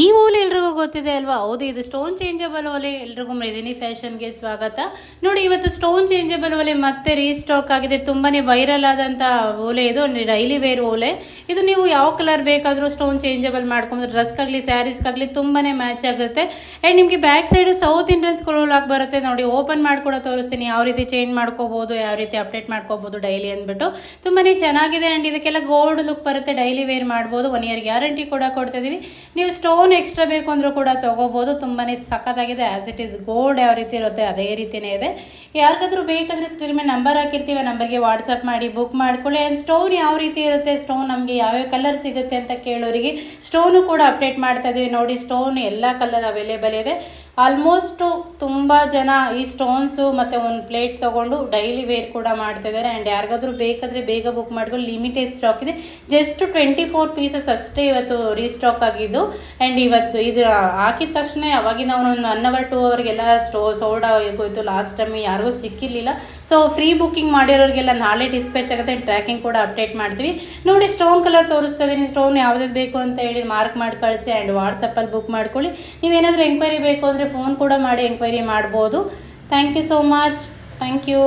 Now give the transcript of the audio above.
ಈ ಓಲೆ ಎಲ್ರಿಗೂ ಗೊತ್ತಿದೆ ಅಲ್ವಾ? ಹೌದು, ಇದು ಸ್ಟೋನ್ ಚೇಂಜಬಲ್ ಓಲೆ. ಎಲ್ರಿಗೂ ಮೃದಿನಿ ಫ್ಯಾಷನ್ಗೆ ಸ್ವಾಗತ. ನೋಡಿ, ಇವತ್ತು ಸ್ಟೋನ್ ಚೇಂಜಬಲ್ ಓಲೆ ಮತ್ತೆ ರೀಸ್ಟಾಕ್ ಆಗಿದೆ. ತುಂಬಾನೇ ವೈರಲ್ ಆದಂತ ಓಲೆ ಇದು, ಡೈಲಿ ವೇರ್ ಓಲೆ. ಇದು ನೀವು ಯಾವ ಕಲರ್ ಬೇಕಾದ್ರೂ ಸ್ಟೋನ್ ಚೇಂಜಬಲ್ ಮಾಡ್ಕೊಂಡು ಡ್ರೆಸ್ಗಾಗ್ಲಿ ಸ್ಯಾರೀಸ್ಗಾಗ್ಲಿ ತುಂಬಾನೇ ಮ್ಯಾಚ್ ಆಗುತ್ತೆ. ಅಂಡ್ ನಿಮ್ಗೆ back side south Indian scroll ಆಗಿ ಬರುತ್ತೆ. ನೋಡಿ, ಓಪನ್ ಮಾಡ್ಕೊಡೋ ತೋರಿಸ್ತೀನಿ, ಯಾವ ರೀತಿ ಚೇಂಜ್ ಮಾಡ್ಕೋಬಹುದು, ಯಾವ ರೀತಿ ಅಪ್ಡೇಟ್ ಮಾಡ್ಕೋಬಹುದು ಡೈಲಿ ಅಂದ್ಬಿಟ್ಟು. ತುಂಬಾನೇ ಚೆನ್ನಾಗಿದೆ. ಅಂಡ್ ಇದಕ್ಕೆಲ್ಲ ಗೋಲ್ಡ್ ಲುಕ್ ಬರುತ್ತೆ. ಡೈಲಿ ವೇರ್ ಮಾಡ್ಬೋದು. 1 year ಗ್ಯಾರಂಟಿ ಕೂಡ ಕೊಡ್ತಾ ಇದೀವಿ. ನೀವು ಸ್ಟೋನ್ ಎಕ್ಸ್ಟ್ರಾ ಬೇಕು ಅಂದ್ರೂ ಕೂಡ ತಗೋಬಹುದು. ತುಂಬಾನೇ ಸಖತ್ತಾಗಿದೆ. ಆಸ್ ಇಟ್ ಈಸ್ ಗೋಲ್ಡ್ ಯಾವ ರೀತಿ ಇರುತ್ತೆ ಅದೇ ರೀತಿನೇ ಇದೆ. ಯಾರಿಗಾದ್ರೂ ಬೇಕಾದ್ರೆ ಸ್ಕ್ರೀನ್ ಮೇಲೆ ನಂಬರ್ ಹಾಕಿರ್ತೀವಿ, ಆ ನಂಬರ್ಗೆ ವಾಟ್ಸ್ಆಪ್ ಮಾಡಿ ಬುಕ್ ಮಾಡ್ಕೊಳ್ಳಿ. ಅಂಡ್ ಸ್ಟೋನ್ ಯಾವ ರೀತಿ ಇರುತ್ತೆ, ಸ್ಟೋನ್ ನಮಗೆ ಯಾವ್ಯಾವ ಕಲರ್ ಸಿಗುತ್ತೆ ಅಂತ ಕೇಳೋರಿಗೆ ಸ್ಟೋನು ಕೂಡ ಅಪ್ಡೇಟ್ ಮಾಡ್ತಾ ಇದೀವಿ. ನೋಡಿ, ಸ್ಟೋನ್ ಎಲ್ಲ ಕಲರ್ ಅವೈಲೇಬಲ್ ಇದೆ. ಆಲ್ಮೋಸ್ಟ್ ತುಂಬಾ ಜನ ಈ ಸ್ಟೋನ್ಸ್ ಮತ್ತೆ ಒಂದು ಪ್ಲೇಟ್ ತಗೊಂಡು ಡೈಲಿ ವೇರ್ ಕೂಡ ಮಾಡ್ತಾ ಇದ್ದಾರೆ. ಅಂಡ್ ಯಾರಿಗಾದ್ರೂ ಬೇಕಾದ್ರೆ ಬೇಗ ಬುಕ್ ಮಾಡ್ಕೊಂಡು, ಲಿಮಿಟೆಡ್ ಸ್ಟಾಕ್ ಇದೆ. ಜಸ್ಟ್ 24 ಪೀಸಸ್ ಅಷ್ಟೇ ಇವತ್ತು ರೀಸ್ಟಾಕ್ ಆಗಿದ್ದು. ಅಂಡ್ ಇವತ್ತು ಇದು ಹಾಕಿದ ತಕ್ಷಣ ಅವಾಗಿನ ಒಂದು 1 hour 2 hourಗೆಲ್ಲ ಸೋಲ್ಡ್ ಆಗೋಯ್ತು. ಲಾಸ್ಟ್ ಟೈಮ್ ಯಾರಿಗೂ ಸಿಕ್ಕಿರ್ಲಿಲ್ಲ. ಸೊ ಫ್ರೀ ಬುಕ್ಕಿಂಗ್ ಮಾಡಿರೋರಿಗೆಲ್ಲ ನಾಳೆ ಡಿಸ್ಪ್ಯಾಚ್ ಆಗುತ್ತೆ. ಟ್ರ್ಯಾಕಿಂಗ್ ಕೂಡ ಅಪ್ಡೇಟ್ ಮಾಡ್ತೀವಿ. ನೋಡಿ, ಸ್ಟೋನ್ ಕಲರ್ ತೋರಿಸ್ತಾ ಇದೀನಿ. ಸ್ಟೋನ್ ಯಾವ್ದು ಬೇಕು ಅಂತ ಹೇಳಿ ಮಾರ್ಕ್ ಮಾಡಿ ಕಳಿಸಿ. ಅಂಡ್ ವಾಟ್ಸಪ್ಪಲ್ಲಿ ಬುಕ್ ಮಾಡ್ಕೊಳ್ಳಿ. ನೀವೇನಾದ್ರೂ ಎಂಕ್ವೈರಿ ಬೇಕು ಅಂದ್ರೆ ಫೋನ್ ಕೂಡ ಮಾಡಿ ಎಂಕ್ವೈರಿ ಮಾಡ್ಬೋದು. Thank you so much. Thank you.